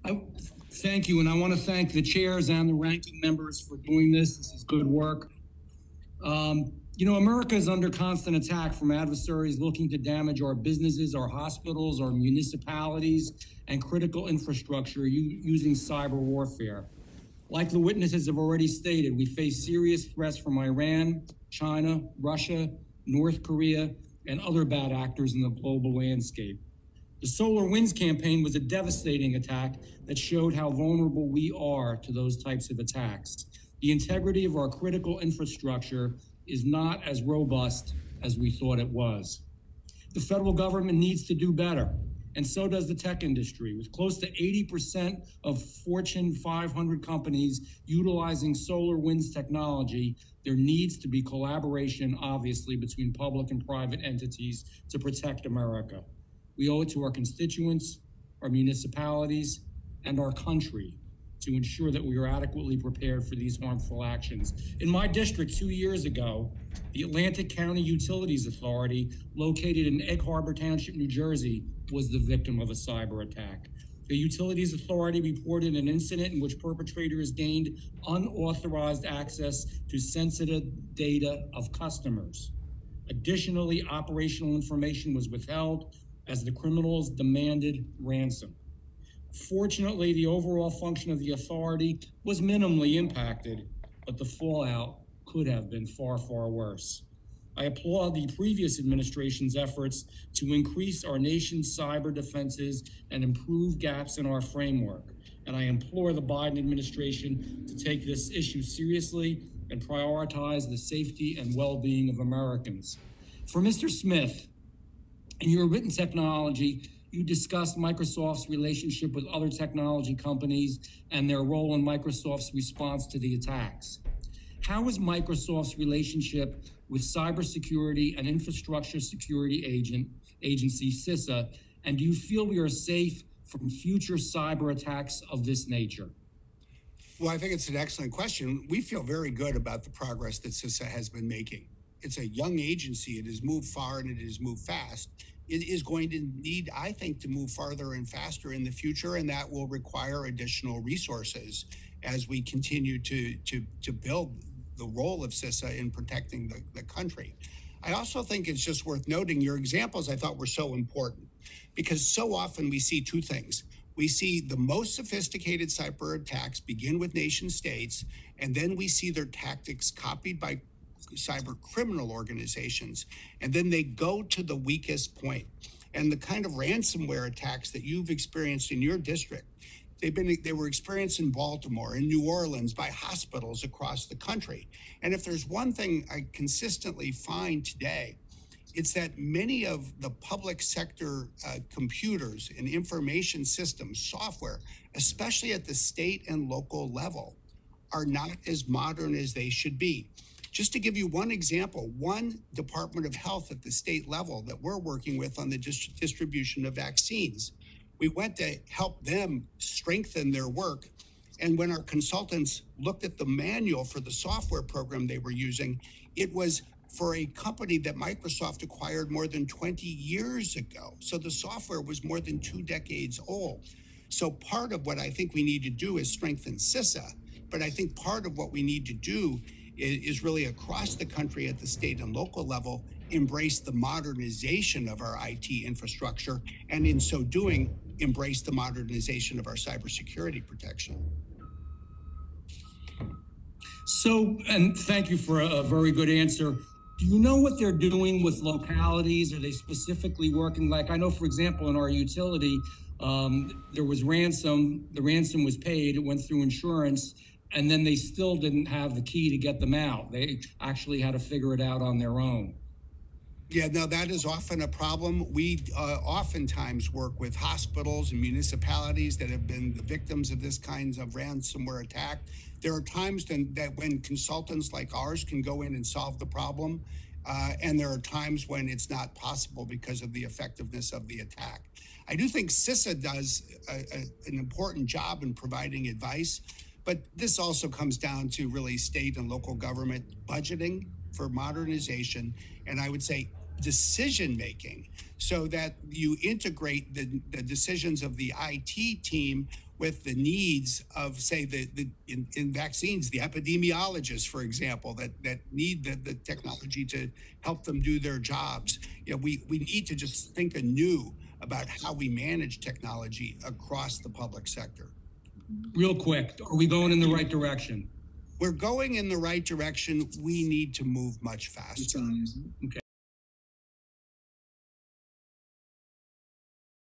I thank you, and I want to thank the chairs and the ranking members for doing this. This is good work. America is under constant attack from adversaries looking to damage our businesses, our hospitals, our municipalities, and critical infrastructure using cyber warfare. Like the witnesses have already stated, we face serious threats from Iran, China, Russia, North Korea, and other bad actors in the global landscape. The SolarWinds campaign was a devastating attack that showed how vulnerable we are to those types of attacks. The integrity of our critical infrastructure is not as robust as we thought it was. The federal government needs to do better, and so does the tech industry. With close to 80% of Fortune 500 companies utilizing SolarWinds technology, there needs to be collaboration, obviously, between public and private entities to protect America. We owe it to our constituents, our municipalities, and our country to ensure that we are adequately prepared for these harmful actions. In my district 2 years ago, the Atlantic County Utilities Authority, located in Egg Harbor Township, New Jersey, was the victim of a cyber attack. The Utilities Authority reported an incident in which perpetrators gained unauthorized access to sensitive data of customers. Additionally, operational information was withheld as the criminals demanded ransom. Fortunately, the overall function of the authority was minimally impacted, but the fallout could have been far, far worse. I applaud the previous administration's efforts to increase our nation's cyber defenses and improve gaps in our framework. And I implore the Biden administration to take this issue seriously and prioritize the safety and well-being of Americans. For Mr. Smith, in your written technology, you discussed Microsoft's relationship with other technology companies and their role in Microsoft's response to the attacks. How is Microsoft's relationship with Cybersecurity and Infrastructure Security Agency, CISA, and do you feel we are safe from future cyber attacks of this nature? Well, I think it's an excellent question. We feel very good about the progress that CISA has been making. It's a young agency. It has moved far and it has moved fast. It is going to need, I think, to move farther and faster in the future, and that will require additional resources as we continue to build the role of CISA in protecting the country. I also think it's just worth noting your examples I thought were so important because so often we see two things. We see the most sophisticated cyber attacks begin with nation states, and then we see their tactics copied by cyber criminal organizations, and then they go to the weakest point. And the kind of ransomware attacks that you've experienced in your district, they were experienced in Baltimore, in New Orleans, by hospitals across the country. And if there's one thing I consistently find today, it's that many of the public sector computers and information systems, software, especially at the state and local level, are not as modern as they should be. Just to give you one example, one Department of Health at the state level that we're working with on the distribution of vaccines, we went to help them strengthen their work. And when our consultants looked at the manual for the software program they were using, it was for a company that Microsoft acquired more than 20 years ago. So the software was more than 2 decades old. So part of what I think we need to do is strengthen CISA. But I think part of what we need to do is really across the country at the state and local level, embrace the modernization of our IT infrastructure, and in so doing, embrace the modernization of our cybersecurity protection. So, and thank you for a very good answer. Do you know what they're doing with localities? Are they specifically working? Like, I know, for example, in our utility, there was ransom. The ransom was paid. It went through insurance. And then they still didn't have the key to get them out. They actually had to figure it out on their own. Yeah, no, that is often a problem. We oftentimes work with hospitals and municipalities that have been the victims of this kinds of ransomware attack. There are times that when consultants like ours can go in and solve the problem, and there are times when it's not possible because of the effectiveness of the attack. I do think CISA does an important job in providing advice. But this also comes down to really state and local government budgeting for modernization, and I would say decision-making, so that you integrate the decisions of the IT team with the needs of, say, in vaccines, the epidemiologists, for example, that need the technology to help them do their jobs. You know, we need to just think anew about how we manage technology across the public sector. Real quick, are we going in the right direction? We're going in the right direction. We need to move much faster. Okay.